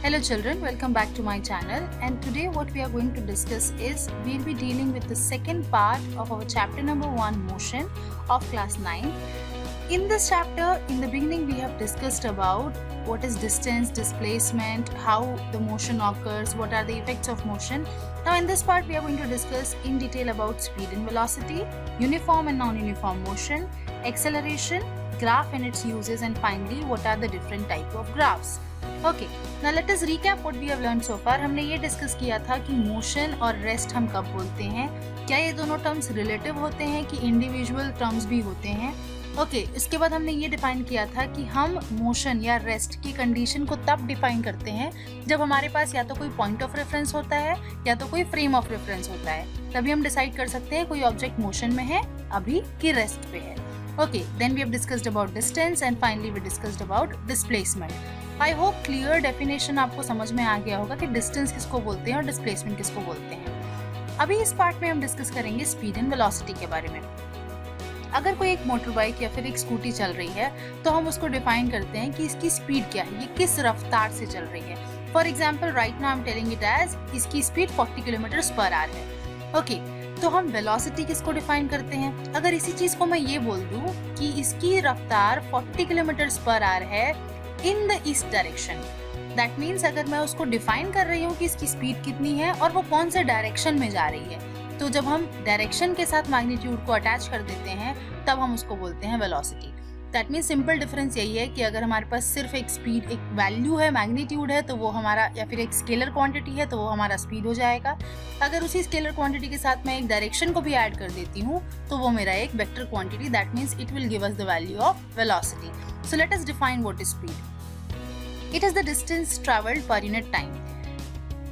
Hello children, welcome back to my channel, and today what we are going to discuss is we'll be dealing with the second part of our chapter number 1 motion of class 9. In this chapter, in the beginning we have discussed about what is distance, displacement, how the motion occurs, what are the effects of motion. Now in this part we are going to discuss in detail about speed and velocity, uniform and non-uniform motion, acceleration, graph and its uses, and finally what are the different type of graphs. Okay, now let us recap what we have learned so far. हमने ये discuss किया था कि motion और rest हम कब बोलते हैं, क्या ये दोनों टर्म्स रिलेटिव होते हैं कि इंडिविजुअल टर्म्स भी होते हैं. ओके, इसके बाद हमने ये डिफाइन किया था कि हम मोशन या रेस्ट की कंडीशन को तब डिफाइन करते हैं जब हमारे पास या तो कोई पॉइंट ऑफ रेफरेंस होता है या तो कोई फ्रेम ऑफ रेफरेंस होता है. तभी हम डिसाइड कर सकते हैं कोई ऑब्जेक्ट मोशन में है अभी कि रेस्ट पे है. Okay, then we have discussed about distance and finally we discussed about displacement. I hope clear definition आपको समझ में आ गया होगा कि distance किसको बोलते हैं और displacement किसको बोलते हैं. अभी इस पार्ट में हम डिस्कस करेंगे speed and velocity के बारे में. अगर कोई एक मोटर बाइक या फिर एक स्कूटी चल रही है तो हम उसको डिफाइन करते हैं कि इसकी स्पीड क्या है, ये किस रफ्तार से चल रही है. For example right now I am telling it as इसकी स्पीड 40 किलोमीटर पर आवर है. ओके, तो हम वेलोसिटी किसको डिफाइन करते हैं. अगर इसी चीज को मैं ये बोल दूं कि इसकी रफ्तार 40 किलोमीटर पर आवर है in the east direction, that means अगर मैं उसको डिफाइन कर रही हूँ कि इसकी स्पीड कितनी है और वो कौन से डायरेक्शन में जा रही है, तो जब हम डायरेक्शन के साथ मैग्नीट्यूड को अटैच कर देते हैं तब हम उसको बोलते हैं velocity. That means simple difference यही है कि अगर हमारे पास सिर्फ एक स्पीड, एक वैल्यू है, मैग्नीट्यूड है, तो वो हमारा, या फिर एक स्केलर क्वांटिटी है तो वो हमारा स्पीड हो जाएगा. अगर उसी स्केलर क्वांटिटी के साथ मैं एक डायरेक्शन को भी ऐड कर देती हूँ तो वो मेरा एक vector quantity, that means it will give us the value of velocity. So let us define what is speed. It is the distance travelled per unit time.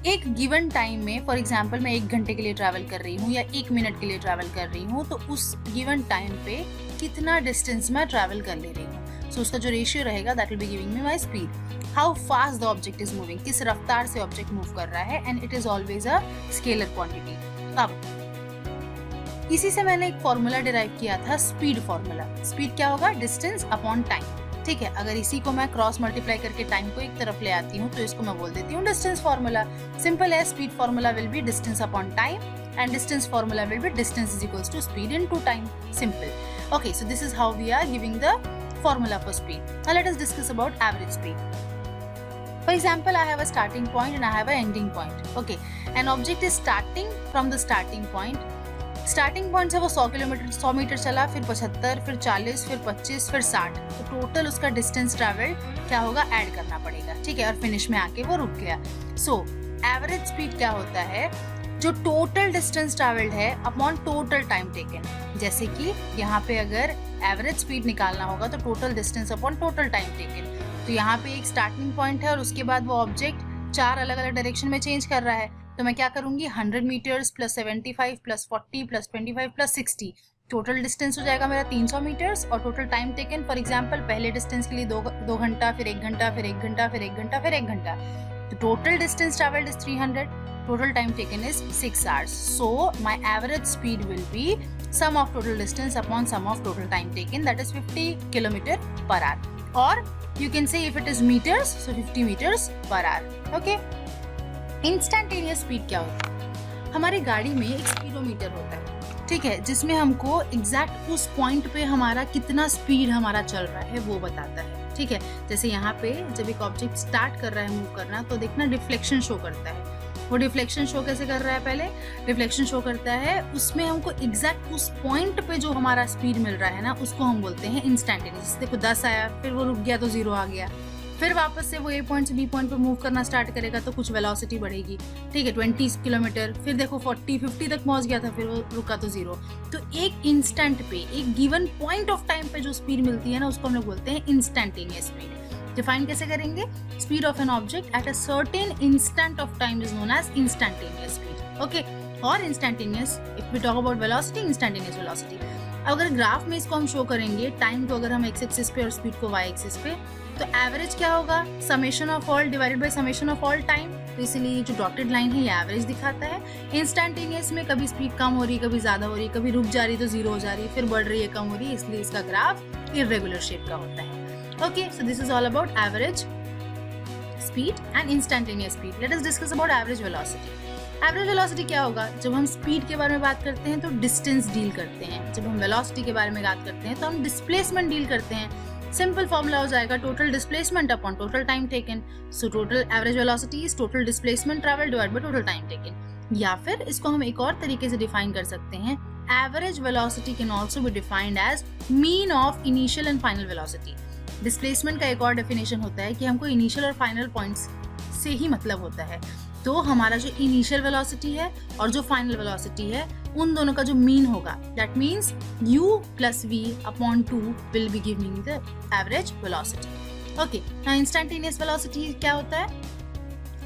एक गिवन टाइम में, फॉर एग्जाम्पल मैं 1 घंटे के लिए travel कर रही हूँ या 1 मिनट के लिए ट्रैवल कर रही हूँ, तो उस गिवन टाइम पे कितना डिस्टेंस मैं ट्रैवल कर ले रही हूँ. सो उसका जो रेशियो रहेगा that will be giving me my speed. How fast the object is moving, किस रफ्तार से ऑब्जेक्ट मूव कर रहा है, and it is always a scalar quantity. अब इसी से मैंने एक फॉर्मूला डिराइव किया था, स्पीड फॉर्मूला. स्पीड क्या होगा, डिस्टेंस अपॉन टाइम. ठीक है, अगर इसी को मैं क्रॉस मल्टीप्लाई करके टाइम को एक तरफ ले आती हूँ तो इसको मैं बोल देती हूँ डिस्टेंस फॉर्मूला. सिंपल है, speed formula will be distance upon time and distance formula will be distance is equals to speed into time. Simple. Okay, so this is how we are giving the formula for speed. Now let us discuss about average speed. For example, I have a starting point and I have a ending point. Okay, an object is starting from the starting point. Starting point से वो 100 metre चला, फिर 75, फिर 40, फिर 25, फिर 60. तो total उसका distance travelled क्या होगा, ऐड करना पड़ेगा. ठीक है, और फिनिश में आके वो रुक गया. सो एवरेज स्पीड क्या होता है, जो टोटल डिस्टेंस ट्रैवल्ड है अपॉन टोटल टाइम टेकन. जैसे कि यहाँ पे अगर एवरेज स्पीड निकालना होगा तो total distance upon total time taken. तो यहाँ पे एक स्टार्टिंग पॉइंट है और उसके बाद वो ऑब्जेक्ट 4 अलग अलग डायरेक्शन में चेंज कर रहा है. तो मैं क्या करूंगी, 100 metres plus 75 plus 40 plus 25 plus 60, total distance हो जाएगा मेरा 300 मीटर्स. और total time taken, for example पहले डिस्टेंस के लिए 2 घंटा, फिर 1 घंटा, फिर 1 घंटा, फिर 1 घंटा, फिर 1 घंटा. तो total distance travelled is 300. Total time taken is 6 hours. So my average speed will be sum of total distance upon sum of total time taken, that is 50 km per hour. Or you can say if it is meters, so 50 meters per hour. Okay. Instantaneous speed क्या होता है, हमारी गाड़ी में एक speedometer होता है. ठीक है, जिसमें हमको एग्जैक्ट उस पॉइंट पे हमारा कितना स्पीड हमारा चल रहा है वो बताता है. ठीक है, जैसे यहाँ पे जब एक ऑब्जेक्ट स्टार्ट कर रहा है मूव करना तो देखना डिफ्लेक्शन शो करता है. वो डिफ्लेक्शन शो कैसे कर रहा है, पहले डिफ्लेक्शन शो करता है, उसमें हमको एग्जैक्ट उस पॉइंट पे जो हमारा स्पीड मिल रहा है ना उसको हम बोलते हैं इंस्टेंटेनियस. देखो 10 आया, फिर वो रुक गया तो 0 आ गया, फिर वापस से वो ए पॉइंट से बी पॉइंट पे मूव करना स्टार्ट करेगा तो कुछ वेलोसिटी बढ़ेगी. ठीक है, 20 किलोमीटर, फिर देखो 40-50 तक पहुंच गया था, फिर वो रुका तो 0. तो एक इंस्टेंट पे, एक गिवन पॉइंट ऑफ टाइम पे जो स्पीड मिलती है ना उसको हम लोग बोलते हैं इंस्टेंटेनियस स्पीड. डिफाइन कैसे करेंगे, speed of an object at a certain instant of time is known as instantaneous speed. Okay, और instantaneous, if we talk about velocity, instantaneous velocity. अगर ग्राफ में इसको हम शो करेंगे, टाइम को अगर हम एक्स एक्सिस पे और स्पीड को वाई एक्सिस पे, तो एवरेज क्या होगा, summation of all divided by summation of all time. तो इसीलिए जो डॉटेड लाइन है ये एवरेज दिखाता है. इंस्टेंटेनियस में कभी स्पीड कम हो रही, कभी ज्यादा हो रही, कभी रुक जा रही तो 0 हो जा रही, फिर बढ़ रही है, कम हो रही है, इसलिए इसका ग्राफ इर्रेगुलर शेप का होता है. Okay, so this is all about average speed and instantaneous speed. Let us discuss about average velocity. Average velocity क्या होगा? जब हम स्पीड के बारे में बात करते हैं तो डिस्टेंस डील करते हैं, जब हम वेलोसिटी के बारे में बात करते हैं तो हम डिस्प्लेसमेंट डील करते हैं। सिंपल फॉर्मूला हो जाएगा total displacement upon total time taken. So total average velocity is total displacement travel divide by total time taken. या फिर इसको हम एक और तरीके से डिफाइन कर सकते हैं, average velocity can also be defined as mean of initial and final velocity. Displacement का एक और डेफिनेशन होता है कि हमको इनिशियल और फाइनल पॉइंट्स से ही मतलब होता है। तो हमारा जो इनिशियल वेलोसिटी है और जो फाइनल वेलोसिटी है उन दोनों का जो मीन होगा, that means u plus v upon 2 will be giving the average velocity. Okay, now instantaneous velocity क्या होता है?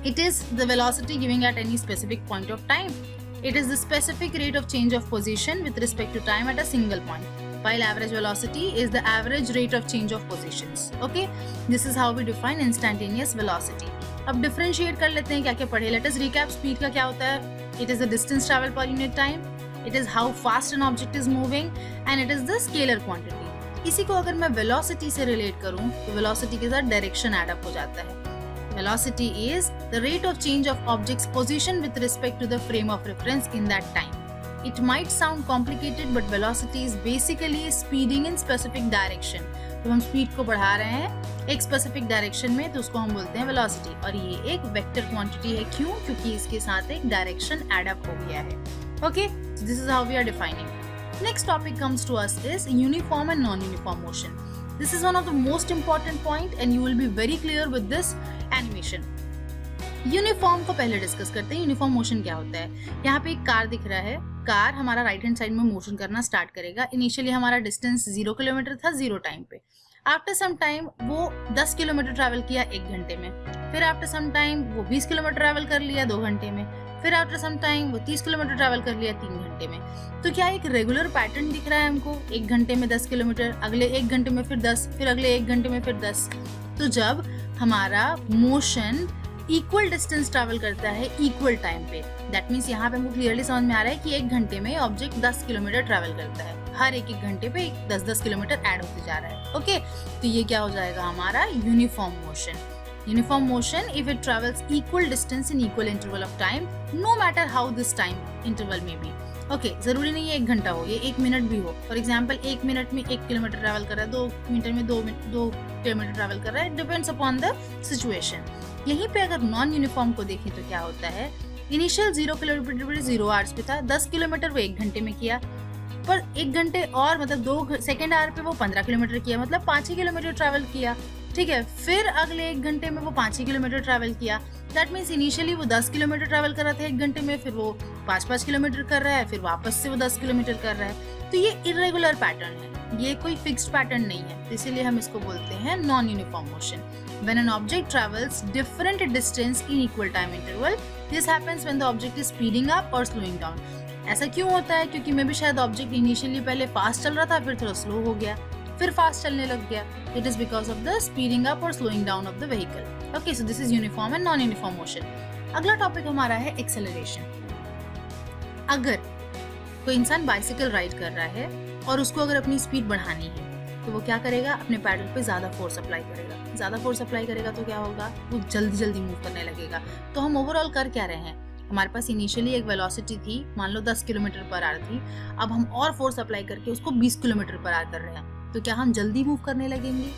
It is the velocity given at any specific point of time. It is the specific rate of change of position with respect to time at a single point. While average velocity is the average rate of change of positions. Okay, this is how we define instantaneous velocity. अब differentiate कर लेते हैं क्या क्या पढ़े। Let us recap. Speed का क्या होता है? It is the distance travel per unit time, it is how fast an object is moving and it is the scalar quantity. इसी को अगर मैं वेलोसिटी से रिलेट करूं तो वेलोसिटी के साथ डायरेक्शन ऐड अप हो जाता है। Velocity is the rate of change of object's position with respect to the frame of reference in that time. It might sound complicated, but velocity is basically speeding in specific direction. तो हम speed को बढ़ा रहे हैं एक specific direction में तो उसको हम बोलते हैं वेलोसिटी, और ये एक वेक्टर क्वांटिटी है। क्यों? क्योंकि इसके साथ एक डायरेक्शन एड अप हो गया है। Okay, this is how we are defining. Next topic comes to us is uniform and non uniform motion. This is one of the most important point and you will be very clear with this animation. Uniform को पहले discuss करते हैं। Uniform motion क्या होता है? यहाँ पे एक कार दिख रहा है। कार हमारा राइट हैंड साइड में मोशन करना स्टार्ट करेगा। इनिशियली हमारा डिस्टेंस 0 किलोमीटर था 0 टाइम पे। आफ्टर सम टाइम वो 10 किलोमीटर ट्रैवल किया 1 घंटे में। फिर आफ्टर सम टाइम वो 20 किलोमीटर ट्रैवल कर लिया 2 घंटे में। फिर आफ्टर सम टाइम वो 30 किलोमीटर ट्रैवल कर लिया 3 घंटे में। तो क्या एक रेगुलर पैटर्न दिख रहा है हमको? 1 घंटे में 10 किलोमीटर, अगले 1 घंटे में फिर 10, फिर अगले 1 घंटे में फिर 10। तो जब हमारा मोशन इक्वल डिस्टेंस ट्रैवल करता है इक्वल टाइम पे, दैट मीन्स यहाँ पे हमको क्लियरली समझ में आ रहा है कि 1 घंटे में ऑब्जेक्ट 10 किलोमीटर ट्रैवल करता है। हर एक घंटे पे 10-10 किलोमीटर ऐड होते जा रहा है। ओके, तो ये क्या हो जाएगा हमारा uniform motion. Uniform motion if it travels equal distance in equal interval of time, no matter how this time interval में बी। ओके, जरूरी नहीं है 1 घंटा हो, ये 1 मिनट भी हो। फॉर एग्जाम्पल 1 मिनट में 1 किलोमीटर ट्रैवल कर रहा है, 2 मिनट में 2 किलोमीटर ट्रैवल कर रहा है, डिपेंड्स अपॉन द सिचुएशन। यहीं पे अगर नॉन यूनिफॉर्म को देखें तो क्या होता है? इनिशियल 0 किलोमीटर 0 आवर्स पे था, 10 किलोमीटर वो 1 घंटे में किया, पर 1 घंटे और मतलब 2 सेकेंड आवर पे वो 15 किलोमीटर किया, मतलब 5 ही किलोमीटर ट्रैवल किया। ठीक है, फिर अगले 1 घंटे में वो 5 ही किलोमीटर ट्रैवल किया। दैट मीन्स इनिशियली वो 10 किलोमीटर ट्रैवल कर रहा था 1 घंटे में, फिर वो 5-5 किलोमीटर कर रहा है, फिर वापस से वो 10 किलोमीटर कर रहा है। तो ये इरेगुलर पैटर्न है, ये कोई फिक्स्ड पैटर्न नहीं है, तो इसीलिए हम इसको बोलते हैं non uniform motion. When an object travels different distance in equal time interval, this happens when the object is speeding up or slowing down. ऐसा क्यों होता है? क्योंकि मे भी शायद ऑब्जेक्ट इनिशियली पहले फास्ट चल रहा था, फिर थोड़ा स्लो हो गया, फिर फास्ट चलने लग गया। It is because of the speeding up or slowing down of the vehicle. Okay, so this is uniform and non-uniform motion. अगला टॉपिक हमारा है एक्सेलरेशन। अगर कोई इंसान बाइसिकल राइड कर रहा है और उसको अगर अपनी स्पीड बढ़ानी है तो वो क्या करेगा? अपने पैडल पे ज़्यादा फोर्स अप्लाई करेगा। ज़्यादा फोर्स अप्लाई करेगा तो क्या होगा? वो जल्दी जल्दी मूव करने लगेगा। तो हम ओवरऑल कर क्या रहे हैं? हमारे पास इनिशियली एक वेलोसिटी थी, मान लो 10 किलोमीटर पर आवर थी, अब हम और फोर्स अप्लाई करके उसको 20 किलोमीटर पर आवर कर रहे हैं, तो क्या हम जल्दी मूव करने लगेंगे?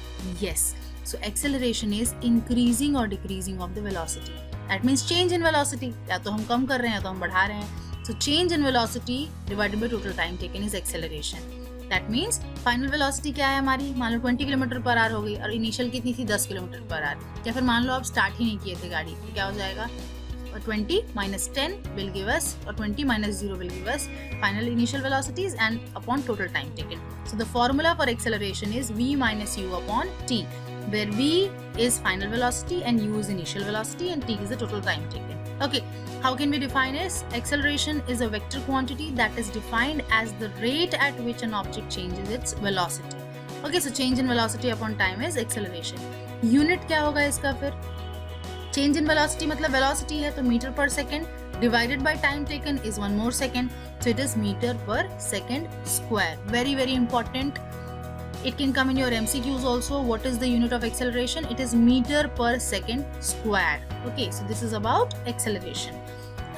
Yes. So acceleration is increasing और decreasing of the velocity. That means change in velocity, या तो हम कम कर रहे हैं या तो हम बढ़ा रहे हैं। So change in velocity divided by total time taken is acceleration. That means final velocity क्या है हमारी? मान लो 20 किलोमीटर पर आवर हो गई और इनिशियल कितनी थी? 10 किलोमीटर पर आवर। या फिर मान लो आप स्टार्ट ही नहीं किए थे गाड़ी, तो क्या हो जाएगा? और 20 minus 10 will give us, or 20 minus 0 will give us final initial velocities and upon total time taken. So the formula for acceleration is v minus u upon t, where v is final velocity and u is initial velocity and t is the total time taken. Okay, how can we define this? Acceleration is a vector quantity that is defined as the rate at which an object changes its velocity. Okay, so change in velocity upon time is acceleration. Unit क्या होगा इसका फिर? Change in velocity मतलब velocity है तो metre पर second divided by time taken is 1 more second, so it is metre पर second square. Very very important It can come in your MCQs also. What is the unit of acceleration? It is meter per second square. Okay, so this is about acceleration.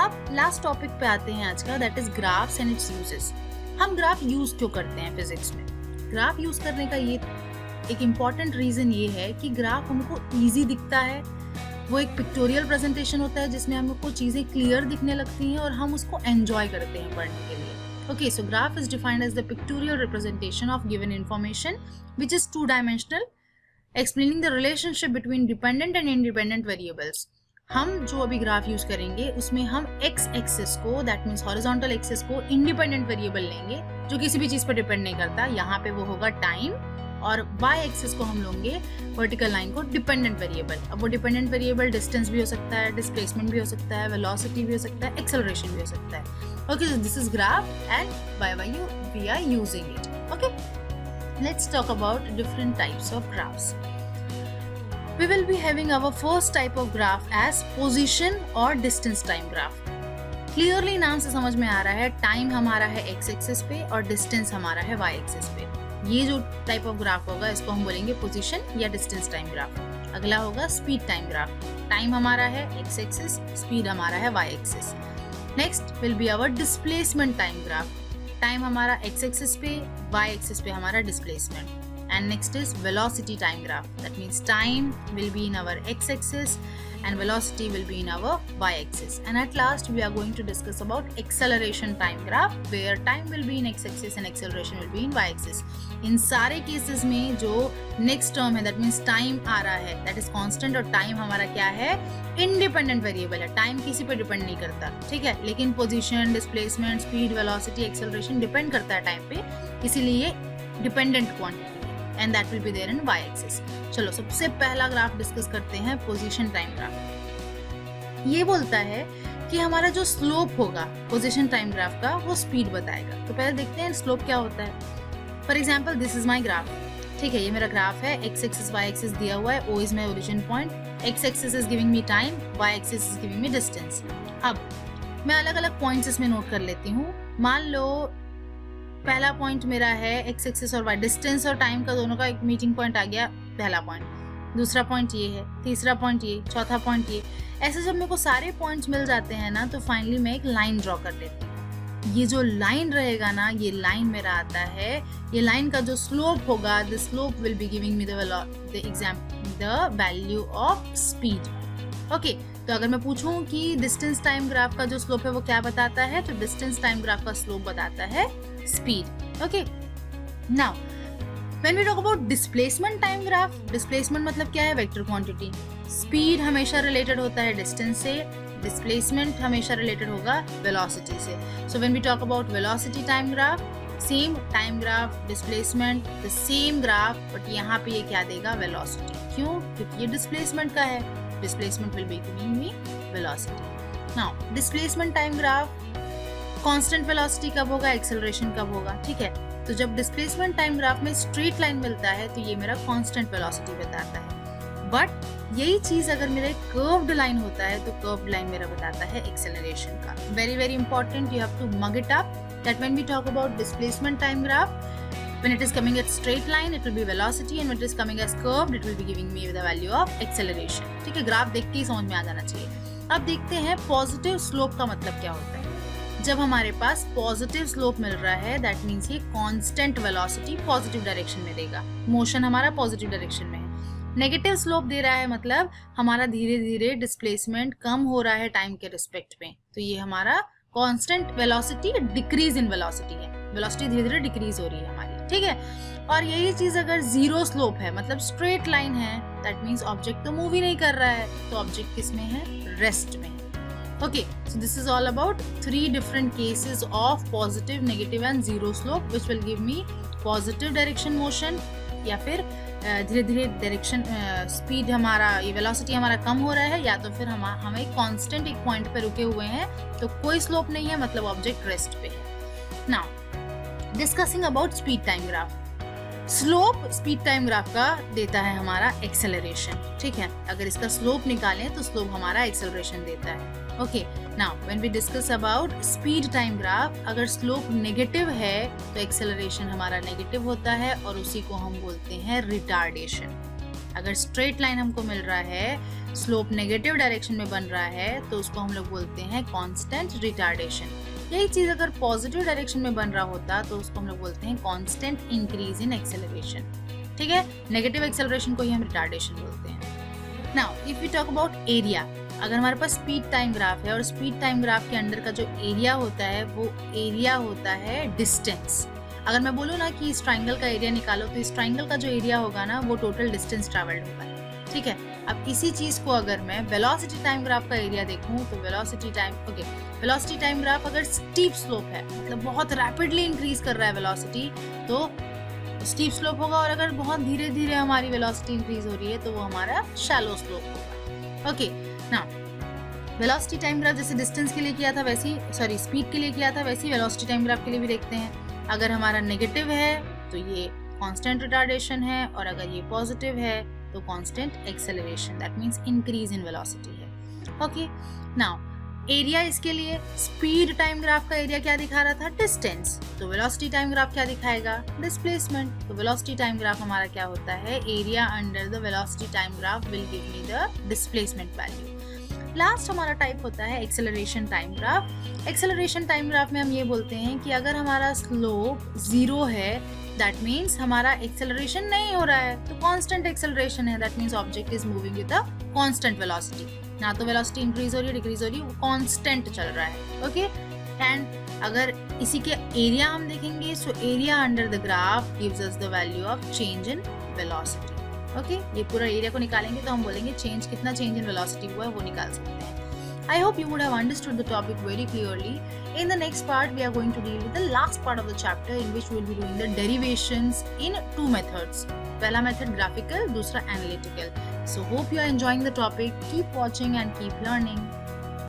अब last topic पे आते हैं आज का, that is graphs and it's uses. हम graph use क्यों करते हैं फिजिक्स में? ग्राफ यूज करने का ये एक इम्पॉर्टेंट रीजन ये है कि ग्राफ हमको इजी दिखता है. वो एक पिक्टोरियल प्रेजेंटेशन होता है जिसमें हमको चीजें क्लियर दिखने लगती हैं और हम उसको एंजॉय करते हैं पढ़ने के लिए. Okay, so graph is defined as the pictorial representation of given information which is two-dimensional, explaining the relationship between dependent and independent variables. हम जो अभी ग्राफ यूज करेंगे उसमें हम x एक्सिस को, दैट मीन्स हॉरिजॉन्टल एक्सिस को independent variable लेंगे जो किसी भी चीज पर डिपेंड नहीं करता. यहाँ पे वो होगा टाइम, और y एक्सिस को हम लेंगे वर्टिकल लाइन को डिपेंडेंट वेरिएबल. अब वो डिपेंडेंट वेरिएबल डिस्टेंस भी हो सकता है, डिस्प्लेसमेंट भी हो सकता है, वेलोसिटी भी हो सकता है, एक्सेलरेशन भी हो सकता है. Okay, so this is graph and why we are using it. Okay, let's talk about different types of graphs. We will be having our first type of graph as position or distance time graph. Clearly नाम से समझ में आ रहा है, time हमारा है x axis पे और डिस्टेंस हमारा है y एक्सिस पे. ये जो टाइप ऑफ ग्राफ होगा इसको हम बोलेंगे पोजीशन या डिस्टेंस टाइम ग्राफ. अगला होगा स्पीड टाइम ग्राफ. टाइम हमारा है x एक्सिस, स्पीड हमारा है y axis. Next will be our displacement time graph. Time हमारा x एक्सिस पे, y एक्सिस पे हमारा displacement. And next is velocity time graph. That means time will be in our x axis and velocity will be in our y axis. And at last we are going to discuss about acceleration time graph where time will be in x axis and acceleration will be in y axis. इन सारे cases में जो next term है that means time आ रहा है that is constant, और time हमारा क्या है, इंडिपेंडेंट वेरिएबल है. टाइम किसी पे डिपेंड नहीं करता, ठीक है, लेकिन position, displacement, speed, velocity, acceleration depend करता है टाइम पे, इसीलिए dependent quantity and that will be there in y axis. चलो सबसे पहला ग्राफ डिस्कस करते हैं पोजीशन टाइम ग्राफ. ये बोलता है कि हमारा जो स्लोप होगा पोजीशन टाइम ग्राफ का वो स्पीड बताएगा. तो पहले देखते हैं स्लोप क्या होता है. For example this is my graph. ठीक है, ये मेरा ग्राफ है. x एक्सिस y एक्सिस दिया हुआ है, o is my origin point, x axis is giving me time, y axis is giving me distance. अब मैं अलग अलग पॉइंट्स इसमें नोट कर लेती हूँ. मान लो पहला पॉइंट मेरा है x एक्सिस और y, डिस्टेंस और टाइम का दोनों का एक मीटिंग पॉइंट आ गया, पहला पॉइंट. दूसरा पॉइंट ये है, तीसरा पॉइंट ये, चौथा पॉइंट ये. ऐसे जब मेरे को सारे पॉइंट्स मिल जाते हैं ना तो फाइनली मैं एक लाइन ड्रॉ कर लेती हूँ. ये जो लाइन रहेगा ना, ये लाइन मेरा आता है, ये लाइन का जो स्लोप होगा, the slope will be giving me the value of speed. Okay, तो अगर मैं पूछूं कि डिस्टेंस टाइम ग्राफ का जो स्लोप है वो क्या बताता है, तो डिस्टेंस टाइम ग्राफ का स्लोप बताता है speed. Okay, now when we talk about displacement time graph, displacement मतलब क्या है, वेक्टर क्वांटिटी. स्पीड हमेशा रिलेटेड होता है डिस्टेंस से, डिस्प्लेसमेंट हमेशा रिलेटेड होगा वेलोसिटी से. So when we talk about velocity time graph, same time graph, displacement the same graph, but यहाँ पे ये क्या देगा, वेलोसिटी. क्यों? क्योंकि ये डिस्प्लेसमेंट का है. Displacement will be giving me velocity. Now displacement time graph, constant velocity कब होगा, एक्सेलरेशन कब होगा. ठीक है, तो जब डिस्प्लेसमेंट टाइम ग्राफ में स्ट्रेट लाइन मिलता है तो ये मेरा कांस्टेंट वेलोसिटी बताता है. बट यही चीज अगर मेरा एक कर्व्ड लाइन होता है तो कर्व्ड लाइन मेरा बताता है एक्सेलरेशन का. Very very important, you have to mug it up that when we talk about displacement time graph, when it is coming at straight line it will be velocity, and when it is coming as curved it will be giving me the value of acceleration. ठीक है, graph देख के ही समझ में आ जाना चाहिए. अब देखते हैं पॉजिटिव स्लोप का मतलब क्या होता है. जब हमारे पास पॉजिटिव स्लोप मिल रहा है दैट मीन्स ये कांस्टेंट वेलोसिटी पॉजिटिव डायरेक्शन में देगा, मोशन हमारा पॉजिटिव डायरेक्शन में है. नेगेटिव स्लोप दे रहा है मतलब हमारा धीरे धीरे डिस्प्लेसमेंट कम हो रहा है टाइम के रिस्पेक्ट में, तो ये हमारा constant velocity decrease in velocity है. वेलोसिटी धीरे धीरे डिक्रीज हो रही है हमारी. ठीक है, और यही चीज अगर जीरो स्लोप है मतलब स्ट्रेट लाइन है, दैट मीन्स ऑब्जेक्ट तो मूव ही नहीं कर रहा है, तो ऑब्जेक्ट किस में है, रेस्ट में है. Okay, so this is all about 3 different cases of positive, negative and zero slope which will give me positive direction motion, या फिर धीरे धीरे डायरेक्शन स्पीड हमारा, ये वेलोसिटी हमारा कम हो रहा है, या तो फिर हम एक कांस्टेंट एक पॉइंट पे रुके हुए हैं तो कोई स्लोप नहीं है, मतलब ऑब्जेक्ट रेस्ट पे है. Now discussing about speed time graph. Slope speed time graph का देता है हमारा एक्सेलरेशन, ठीक है। अगर इसका स्लोप निकालें तो स्लोप हमारा एक्सेलरेशन देता है। Okay, now when we discuss about speed time graph, अगर स्लोप नेगेटिव है तो एक्सेलरेशन हमारा नेगेटिव होता है और उसी को हम बोलते हैं रिटार्डेशन। अगर स्ट्रेट लाइन हमको मिल रहा है, स्लोप नेगेटिव डायरेक्शन में बन रहा है, तो उसको हम लोग बोलते हैं कांस्टेंट रिटार्डेशन। यही चीज अगर पॉजिटिव डायरेक्शन में बन रहा होता तो उसको हम लोग बोलते हैं कांस्टेंट इंक्रीज इन एक्सेलरेशन, ठीक है। नेगेटिव एक्सेलरेशन को ही हम रिटार्डेशन बोलते हैं। Now if we talk about area, अगर हमारे पास स्पीड टाइम ग्राफ है और स्पीड टाइम ग्राफ के अंदर का जो एरिया होता है वो एरिया होता है डिस्टेंस। अगर मैं बोलूँ ना कि इस ट्राइंगल का एरिया निकालो, तो इस ट्राइंगल का जो एरिया होगा ना वो टोटल डिस्टेंस ट्रैवल्ड होगा, ठीक है। अब इसी चीज को अगर मैं वेलोसिटी टाइम ग्राफ का एरिया देखूं तो वेलोसिटी टाइम ग्राफ अगर स्टीप स्लोप है, मतलब बहुत रैपिडली इंक्रीज कर रहा है वेलोसिटी, तो स्टीप स्लोप होगा। और अगर बहुत धीरे धीरे हमारी वेलोसिटी इंक्रीज हो रही है तो वो हमारा शैलो स्लोप होगा। Okay, now velocity time graph जैसे डिस्टेंस के लिए किया था वैसी, सॉरी स्पीड के लिए किया था, वैसी वेलोसिटी टाइम ग्राफ के लिए भी देखते हैं। अगर हमारा नेगेटिव है तो ये कांस्टेंट रिटार्डेशन है, और अगर ये पॉजिटिव है तो constant acceleration, that means increase in velocity है। ओके, नाउ एरिया, इसके लिए स्पीड टाइम ग्राफ का एरिया क्या दिखा रहा था? डिस्टेंस। तो वेलोसिटी टाइम ग्राफ क्या दिखाएगा? डिस्प्लेसमेंट। तो वेलोसिटी टाइम ग्राफ हमारा क्या होता है? Area under the velocity time graph will give me the displacement value. Last हमारा टाइप होता है acceleration time graph. Acceleration time graph में हम ये बोलते हैं कि अगर हमारा स्लोप 0 है, दैट मीन्स हमारा एक्सेलरेशन नहीं हो रहा है, तो कांस्टेंट एक्सेलरेशन है, that means object is moving with a constant velocity. ना तो वेलोसिटी इंक्रीज हो रही है, डिक्रीज हो रही है, वो कांस्टेंट चल रहा है। ओके, एंड अगर इसी के एरिया हम देखेंगे, so area under the graph gives us the value of change in velocity. Okay, ये पूरा एरिया को निकालेंगे तो हम बोलेंगे चेंज, कितना चेंज इन वेलोसिटी हुआ है वो निकाल सकते हैं। I hope you would have understood the topic very clearly. In the next part, we are going to deal with the last part of the chapter, in which we will be doing the derivations in 2 methods. पहला method graphical, दूसरा analytical. So hope you are enjoying the topic. Keep watching and keep learning.